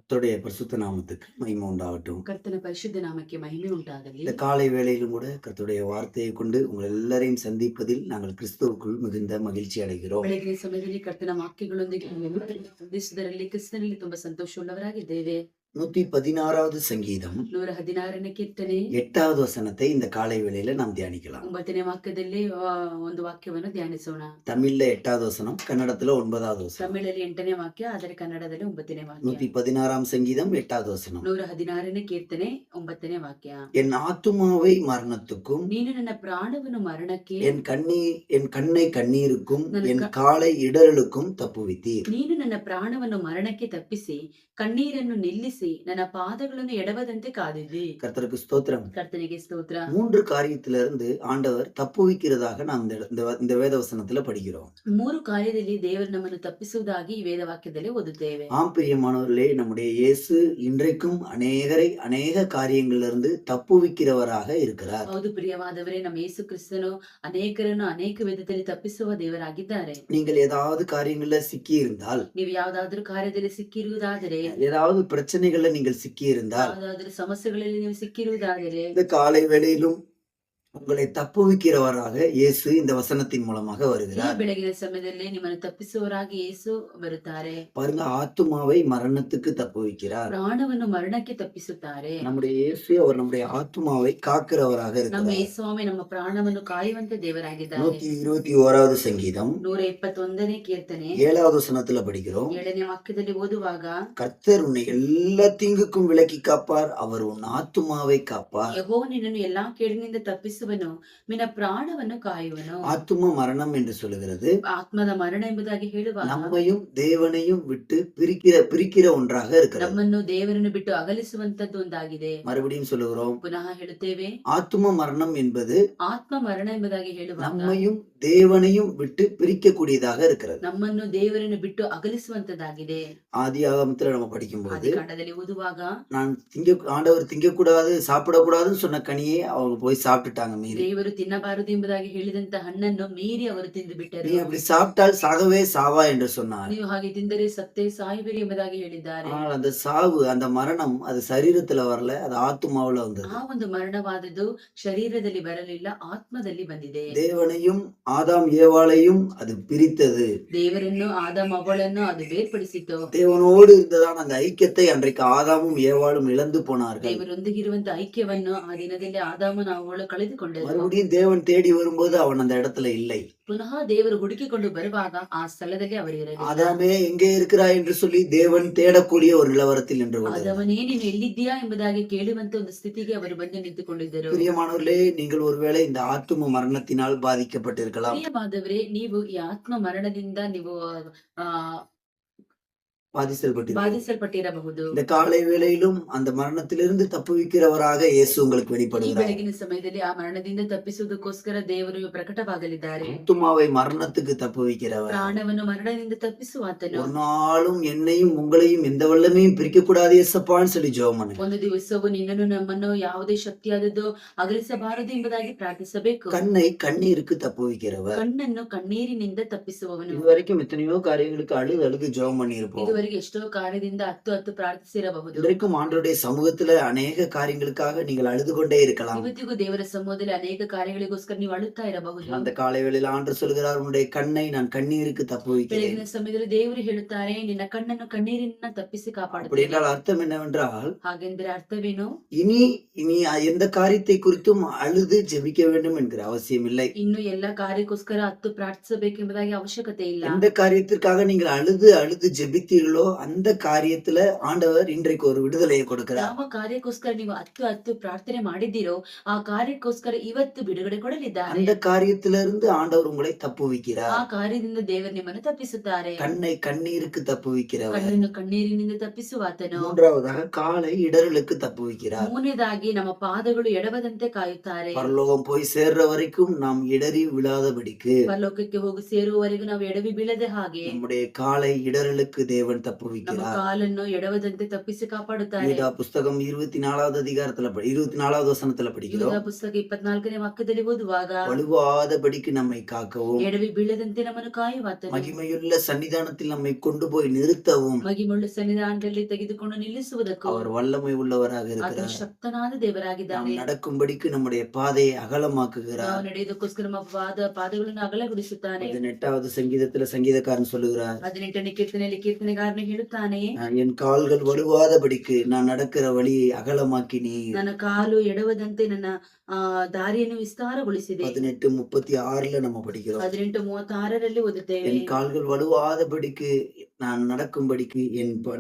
கர்த்தருடைய பரிசுத்த நாமத்துக்கு மகிமை உண்டாகட்டும். கர்த்தன பரிசுத்த நாமಕ್ಕೆ மகிமை உண்டாಗಲಿ. இந்த காலை வேளையிலும் கூட கர்த்தருடைய வார்த்தையை கொண்டு உங்கள் எல்லாரையும் சந்திப்பதில் நாங்கள் கிறிஸ்துவுக்குள் மிகுந்த மகிழ்ச்சி அடைகிறோம். ಬೆಳಗಿನ ಸಮಯದಲ್ಲಿ ಕರ್ತನ ವಾಕ್ಯಗಳೊಂದಿಗೆ ನಿಮ್ಮೆಲ್ಲರನ್ನು ಸಂಧಿಸುವುದರಲ್ಲಿ ಕ್ರಿಸ್ತನಲ್ಲಿ ತುಂಬಾ ಸಂತೋಷವುಳ್ಳವರಾಗಿದ್ದೇವೆ. 116வது சங்கீதம் 116ನೇ ಕೀರ್ತನೆ 8வது வசனத்தை இந்த காலை வேளையில நாம் தியானிக்கலாம். 9ನೇ ವಾಕ್ಯದಲ್ಲಿ ಒಂದು ವಾಕ್ಯವನ್ನು ಧ್ಯಾನಿಸೋಣ. தமிழ்ல 8வது வசனம், கன்னடத்துல 9வது வசனம். ತಮಿಳಲ್ಲಿ 8ನೇ ವಾಕ್ಯ, ಆದರೆ ಕನ್ನಡದಲ್ಲಿ 9ನೇ ವಾಕ್ಯ. 116ஆம் சங்கீதம் 8வது வசனம். 116ನೇ ಕೀರ್ತನೆ 9ನೇ ವಾಕ್ಯ. என் ஆத்துமாவை மரணத்துக்கும் ನೀನು ನನ್ನ ಪ್ರಾಣವನ್ನು ಮರಣಕ್ಕೆ, என் கண்ணை கண்ணீருக்கும் என் காலை இடறலுக்கும் தப்புவித்தீர். ನೀನು ನನ್ನ ಪ್ರಾಣವನ್ನು ಮರಣಕ್ಕೆ ತಪ್ಪಿಸಿ ಕಣ್ಣೀರನ್ನು ನಿಲ್ಲಿಸಿ ನನ್ನ ಪಾದಗಳನ್ನು ಎಡವದಂತೆ ಕಾದಿದ್ದಿ. கர்த்தருக்கு ஸ்தோத்திரம். கர்த்தನಿಗೆ ಸ್ತೋತ್ರ. 3 காரியத்திலிருந்து ஆண்டவர் தப்புவிக்கிறதாக நாம் இந்த வேத வசனத்துல படிக்கிறோம். 3 ಕಾರ್ಯದಲ್ಲಿ ದೇವರು ನಮ್ಮನ್ನು ತಪ್ಪಿಸುವುದಾಗಿ ಈ ವೇದ ವಾಕ್ಯದಲ್ಲಿ ಓದುತ್ತೇವೆ. ஆம் பிரியமானவர்களே, நம்முடைய இயேசு இன்றைக்கும் அநேக காரியங்களிலிருந்து தப்புவிக்கிறவராக இருக்கிறார். ಹೌದು ಪ್ರಿಯವಾದವರೇ, ನಮ್ಮ ಯೇಸು ಕ್ರಿಸ್ತನು ಅನೇಕರನ್ನು ಅನೇಕ ವಿಧದಲ್ಲಿ ತಪ್ಪಿಸುವ ದೇವರಾಗಿದ್ದಾರೆ. நீங்கள் ஏதாவது காரியங்கள்ல சிக்கி இருந்தால், ನೀವು ಯಾವುದಾದ್ರೂ ಕಾರ್ಯದಲ್ಲಿ ಸಿಕ್ಕಿರುವುದಾದರೆ, ஏதாவது பிரச்சனைகள்ல நீங்கள் சிக்கி இருந்தால், ಯಾವುದಾದ್ರೂ ಸಮಸ್ಯೆಗಳಲ್ಲಿ ನೀವು ಸಿಕ್ಕಿರುವುದಾದರೆ, இந்த காலை வேளையிலும் உங்களை தப்புவிக்கிறவராக இயேசு இந்த வசனத்தின் மூலமாக வருகிறார். ಬೆಳಗಿನ ಸಮಯದಲ್ಲಿ ನಿಮ್ಮನ್ನು ತಪ್ಪಿಸುವವರಾಗಿ ಯೇಸು ಬರುತ್ತಾರೆ. பாருங்க, ஆத்துமாவை மரணத்துக்கு தப்புவிக்கிறார். ಪ್ರಾಣವನ್ನು ಮರಣಕ್ಕೆ ತಪ್ಪಿಸುತ್ತಾರೆ. நம்முடைய இயேசு அவர் நம்முடைய ஆத்துமாவை காக்கிறவராக ನಮ್ಮ இருக்கிறார். ಯೇಸುಸ್ವಾಮಿ ನಮ್ಮ ಪ್ರಾಣವನ್ನು ಕಾಯುವಂತೆ ದೇವರಾಗಿದ್ದಾರೆ. 121வது சங்கீதம் 121ನೇ ಕೀರ್ತನೆ 7வது வசனத்துல படிக்கிறோம். 7ನೇ ವಾಕ್ಯದಲ್ಲಿ ಓದುವಾಗ, கர்த்தர் உன்னை எல்லா தீங்குக்கும் விலக்கி காப்பார், அவர் உன் ஆத்துமாவை காப்பார். ಯೆಹೋವನು ನಿನ್ನನ್ನು ಎಲ್ಲಾ ಕೇಡಿನಿಂದ ತಪ್ಪಿಸುವನು, ನಿನ್ನ ಪ್ರಾಣವನ್ನು ಕಾಯುವನು. ஆத்தும மரணம் என்று சொல்லுகிறது ಆತ್ಮದ ಮರಣ ಎಂಬುದಾಗಿ ಹೇಳುವಾಗ, நம்மையும் தேவனையும் விட்டு பிரிக்கிற ஒன்றாக இருக்கிறது. ನಮ್ಮನ್ನು ದೇವರನ್ನು ಬಿಟ್ಟು ಅಗಲಿಸುವಂತದ್ದು ಒಂದಾಗಿದೆ. மறுபடியும் சொல்லுகிறோம், ಪುನಃ ಹೇಳುತ್ತೇವೆ, ஆத்தும மரணம் என்பது ಆತ್ಮ ಮರಣ ಎಂಬುದಾಗಿ ಹೇಳುವಾಗ நம்மையும் தேவனையும் விட்டு பிரிக்கக்கூடியதாக இருக்கிறது. ನಮ್ಮನ್ನು ದೇವರನ್ನು ಬಿಟ್ಟು ಅಗಲಿಸುವಂತದ್ದಾಗಿದೆ. ஆதியாகமத்துல நம்ம படிக்கும்போது, ಆದಿಕಾಂಡದಲ್ಲಿ ಓದುವಾಗ, ஆண்டவர் திங்கக்கூடாது சாப்பிடக்கூடாதுன்னு சொன்ன கனியை அவங்க போய் சாப்பிட்டுட்டாங்க மீறி. ದೇವರು ತಿನ್ನಬಾರದು ಎಂಬುದಾಗಿ ಹೇಳಿದಂತ ಹಣ್ಣನ್ನು ಮೀರಿ ಅವರು ತಿಂದು ಬಿಟ್ಟರು. நீ அப்படி சாப்பிட்டால் சாகவே சாவா என்று சொன்னார். ನೀವು ಹಾಗೆ ತಿಂದರೆ ಸತ್ತೇ ಸಾಯುವಿರಿ ಎಂಬುದಾಗಿ ಹೇಳಿದ್ದಾರೆ. ஆனால் அந்த சாவு, அந்த மரணம், அது சரீரத்துல வரல, அது ஆத்துமாவுல வந்தது. ಆ ಒಂದು ಮರಣವಾದದ್ದು ಶರೀರದಲ್ಲಿ ಬರಲಿಲ್ಲ, ಆತ್ಮದಲ್ಲಿ ಬಂದಿದೆ. தேவனையும் ஆதாம் ஏவாளையும் அது பிரித்தது. ದೇವರನ್ನು ಆದಾಮ ಅವಳನ್ನು ಅದು ಬೇರ್ಪಡಿಸಿತು. தேவனோடு இருந்ததான அந்த ஐக்கியத்தை அன்றைக்கு ஆதாமும் ஏவாளும் இழந்து போனார்கள். ದೇವರೊಂದಿಗಿರುವಂತ ಐಕ್ಯವನ್ನು ಆ ದಿನದಲ್ಲಿ ಆದಾಮನ ಅವಳು ಕಳೆದುಕೊಂಡರು. மறுபடியும் தேவன் தேடி வரும்போது அவன் அந்த இடத்துல இல்லை. ಪುನಃ ದೇವರು ಹುಡುಕಿಕೊಂಡು ಬರುವಾಗ ಆ ಸ್ಥಳದಲ್ಲಿ ಅವರು ಇರಲಿಲ್ಲ. ஆதாமே எங்கே இருக்கிறாய் என்று சொல்லி தேவன் தேடக்கூடிய ஒரு நிலவரத்தில் நின்று கொண்டார். ಆದಾಮನೇ, ನೀನು ಎಲ್ಲಿದ್ದೀಯಾ ಎಂಬುದಾಗಿ ಕೇಳುವಂತ ಒಂದು ಸ್ಥಿತಿಗೆ ಅವರು ಬಂದು ನಿಂತುಕೊಂಡಿದ್ದರು. பிரியமானவர்களே, நீங்கள் ஒருவேளை இந்த ஆத்தும மரணத்தினால் பாதிக்கப்பட்டிருக்கலாம். ಪ್ರಿಯವಾದವರೇ, ನೀವು ಈ ಆತ್ಮ ಮರಣದಿಂದ ನೀವು ಬಾಧಿಸಲ್ಪಟ್ಟಿರಬಹುದು. இந்த காலை வேளையிலும் அந்த மரணத்திலிருந்து தப்புவிக்கிறவராக இயேசு உங்களுக்கு ಈ வெளிப்படுகிறார். ಬೆಳಗಿನ ಸಮಯದಲ್ಲಿ ಆ ಮರಣದಿಂದ ತಪ್ಪಿಸುವುದಕ್ಕೋಸ್ಕರ ದೇವರು ಪ್ರಕಟವಾಗಲಿದ್ದಾರೆ. ஆத்துமாவை மரணத்துக்கு தப்புவிக்கிறவர். ಪ್ರಾಣವನ್ನು ಮರಣದಿಂದ ತಪ್ಪಿಸುವಾತನು. ஒரு நாளும் என்னையும் உங்களையும் எந்த வல்லமையும் பிரிக்க கூடாது ஏசப்பான்னு சொல்லி ஜெபம் பண்ணுங்க. ಒಂದು ದಿವಸವು ನಿನ್ನನ್ನು ನಮ್ಮನ್ನು ಯಾವುದೇ ಶಕ್ತಿಯಾದದ್ದು ಅಗಲಿಸಬಾರದು ಎಂಬುದಾಗಿ ಪ್ರಾರ್ಥಿಸಬೇಕು. கண்ணை கண்ணீருக்கு தப்புவிக்கிறவர். ಕಣ್ಣನ್ನು ಕಣ್ಣೀರಿನಿಂದ ತಪ್ಪಿಸುವವನು. இதுவரைக்கும் எத்தனையோ காரியங்களுக்கு அழுது ஜெபம் பண்ணி இருப்போம். ಎಷ್ಟೋ ಕಾರ್ಯದಿಂದ ಹತ್ತು ಪ್ರಾರ್ಥಿಸಿರಬಹುದು. இன்றைக்கும் ஆண்டவருடைய சமூகத்துல அநேக காரியங்களுக்காக நீங்கள் அழுது கொண்டே இருக்கலாம். ಇವತ್ತಿಗೂ ದೇವರ ಸಮೂಹದಲ್ಲಿ ಅನೇಕ ಕಾರ್ಯಗಳಿಗೋಸ್ಕರ ನೀವು ಅಳುತ್ತಾ ಇರಬಹುದು. அந்த காலை வேளையில் ஆண்டவர் சொல்கிறார், உன்னுடைய கண்ணை நான் கண்ணீருக்கு தப்புவிக்கிறேன். ಬೆಳಗಿನ ಸಮಯದಲ್ಲಿ ದೇವರು ಹೇಳುತ್ತಾರೆ, ನಿನ್ನ ಕಣ್ಣನ್ನು ಕಣ್ಣೀರಿನ ತಪ್ಪಿಸಿ ಕಾಪಾಡುತ್ತೇನೆ. அப்படி என்றால் அர்த்தம் என்னவென்றால், ಹಾಗೆಂದ್ರೆ ಅರ್ಥವೇನು? இனி எந்த காரியத்தை குறித்தும் அழுது ஜெபிக்க வேண்டும் என்கிற அவசியம் இல்லை. ಇನ್ನು ಎಲ್ಲ ಕಾರ್ಯಕ್ಕೋಸ್ಕರ ಹತ್ತು ಪ್ರಾರ್ಥಿಸಬೇಕೆಂಬುದಾಗಿ ಅವಶ್ಯಕತೆ ಇಲ್ಲ. எந்த காரியத்திற்காக நீங்கள் அழுது ஜெபித்தீர்களோ அந்த காரியத்துல ஆண்டவர் இன்றைக்கு ஒரு விடுதலையை கொடுக்கிறார். ಯಾವ ಕಾರ್ಯಕ್ಕೋಸ್ಕರ ನೀವು ಹತ್ತು ಪ್ರಾರ್ಥನೆ ಮಾಡಿದ್ದೀರೋ ಆ ಕಾರ್ಯಕ್ಕೋಸ್ಕರ ಇವತ್ತು ಬಿಡುಗಡೆ ಕೊಡಲಿದ್ದಾರೆ. அந்த காரியத்திலிருந்து ஆண்டவர் உங்களை தப்புவிக்கிறார். ಆ ಕಾರ್ಯದಿಂದ ದೇವರು ನಿಮ್ಮನ್ನು ತಪ್ಪಿಸುತ್ತಾರೆ. கண்ணை கண்ணீருக்கு தப்புவிக்கிறவர். ಕಣ್ಣನ್ನು ಕಣ್ಣೀರಿನಿಂದ ತಪ್ಪಿಸುವಾತನು. மூன்றாவதாக காலை இடறலுக்கு தப்புவிக்கிறார். ಮೂರನೇದಾಗಿ ನಮ್ಮ ಪಾದಗಳು ಎಡವದಂತೆ ಕಾಯುತ್ತಾರೆ. பரலோகம் போய் சேர்ற வரைக்கும் நாம் இடறி விழாதபடிக்கு, ಪರಲೋಕಕ್ಕೆ ಹೋಗಿ ಸೇರುವವರೆಗೂ ನಾವು ಎಡವಿ ಬೀಳದೆ ಹಾಗೆ நம்முடைய காலை இடறலுக்கு தேவன் தேவன் ನಮ್ಮ தப்புவிக்கிறார். ಕಾಲನ್ನು ಎಡವದಂತೆ ತಪ್ಪಿಸಿ ಕಾಪಾಡುತ್ತಾರೆ. யூதா புஸ்தகம் 24வது அதிகாரத்துல 24வது வசனத்துல ಯೂದ படிக்கிறோம். ಪುಸ್ತಕ 24ನೇ ವಾಕ್ಯದಲ್ಲಿ ಓದುವಾಗ வலுவாதபடிக்கு நம்மை காக்கவும் ಎಡವಿ ಬೀಳದಂತೆ ನಮ್ಮನ್ನು ಕಾಯುವಾತನು, மகிமையுள்ள சன்னிதானத்தில் நம்மை கொண்டு போய் நிறுத்தவும் ಮಹಿಮುಳ್ಳ ಸನ್ನಿಧಾನದಲ್ಲಿ ತೆಗೆದುಕೊಂಡು ನಿಲ್ಲಿಸುವುದಕ್ಕೂ அவர் வல்லமை உள்ளவராக ಆತನು இருக்கிறார். ಶಕ್ತನಾದ நாம் ದೇವರಾಗಿದ್ದಾನೆ. நடக்கும்படிக்கு நம்முடைய பாதையை அகலமாக்குகிறார். ನಾವು ನಡೆಯುವುದಕ್ಕೋಸ್ಕರ ನಮ್ಮ ಪಾದಗಳನ್ನು ಅಗಲಗೊಳಿಸುತ್ತಾನೆ. 18வது சங்கீதத்துல சங்கீதக்காரன் சொல்லுகிறார், 18ನೇ ಕೀರ್ತನೆಯಲ್ಲಿ ಕೀರ್ತನೆಗಾರನು ಹೇಳುತ್ತಾನೆ, என் கால்கள் வலுவாதபடிக்கு நான் நடக்கிற வழியை அகலமாக்கினீர். ನನ್ನ ಕಾಲು ಎಡವದಂತೆ ನನ್ನ ದಾರಿಯನ್ನು ವಿಸ್ತಾರಗೊಳಿಸಿದೆ. 18:36ல நம்ம படிக்கிறோம், 18:36ರಲ್ಲಿ ಓದುತ್ತೇವೆ, என் கால்கள் வலுவாதபடிக்கு நான் நடக்கும்படிக்கு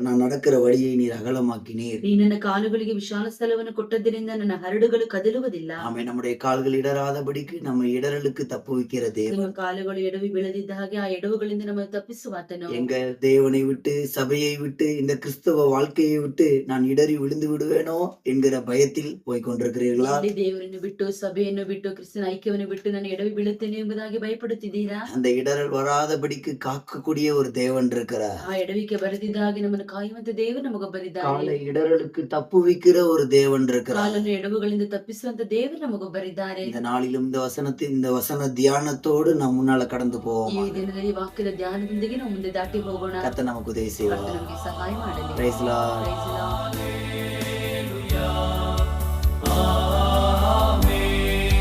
நான் நடக்கிற வழியை நீர் அகலமாக்கினீர். ನೀ ನನ್ನ ಕಾಲುಗಳಿಗೆ ವಿಶಾಲ ಸ್ಥಳವನ್ನು ಕೊಟ್ಟದ್ದರಿಂದ ನನ್ನ ಹರಡುಗಳು ಕದಲುವುದಿಲ್ಲ. ஆமே, நம்முடைய கால்கள் இடராதபடிக்கு நம்ம இடறலுக்கு தப்புவிக்கிற தேவன். ನಿಮ್ಮ ಕಾಲುಗಳು ಎಡವಿ ಬೀಳದಿದ್ದ ಹಾಗೆ ಆ ಎಡವುಗಳಿಂದ ನಮ್ಮನ್ನು ತಪ್ಪಿಸುವಾತನು. எங்க தேவனை விட்டு, சபையை விட்டு, இந்த கிறிஸ்தவ வாழ்க்கையை விட்டு நான் இடறி விழுந்து விடுவேனோ என்கிற பயத்தில் போய் கொண்டிருக்கிறீர்களா? ಎಲ್ಲಿ ದೇವರನ್ನು ಬಿಟ್ಟು, ಸಭೆಯನ್ನು ಬಿಟ್ಟು, ಕ್ರಿಸ್ತನ ಐಕ್ಯವನ್ನು ಬಿಟ್ಟು ನಾನು ಎಡವಿ ಬೀಳುತ್ತೇನೆ ಎಂಬುದಾಗಿ ಭಯಪಡುತ್ತಿದ್ದೀರಾ? அந்த இடரல் வராதபடிக்கு காக்கக்கூடிய ஒரு தேவன் இருக்கிறார். ಆ ಎಡವಿಕೆ ಬರದಿದ್ದ ಹಾಗೆ ನಮ್ಮನ್ನು ಕಾಯುವಂತ ದೇವರು ನಮಗೊಬ್ಬರಿದ್ದಾರೆ. காலை இடரலுக்கு தப்புவிக்கிற ஒரு தேவன் இருக்கிறார். ಕಾಲನ್ನು ಎಡವುಗಳಿಂದ ತಪ್ಪಿಸುವಂತ ದೇವರು ನಮಗೊಬ್ಬರಿದ್ದಾರೆ. இந்த நாளிலும் இந்த வசன தியானத்தோடு நாம் முன்னால கடந்து ಈ போவோம். ದಿನದಲ್ಲಿ ವಾಕ್ಯದ ಧ್ಯಾನದೊಂದಿಗೆ ನಾವು ಮುಂದೆ ದಾಟಿ ಹೋಗೋಣ. கர்த்தர் நமக்கு உதவி செய்வார். ಕರ್ತನು ನಮಗೆ ಸಹಾಯ ಮಾಡಲಿ. Praise the Lord. Praise the Lord.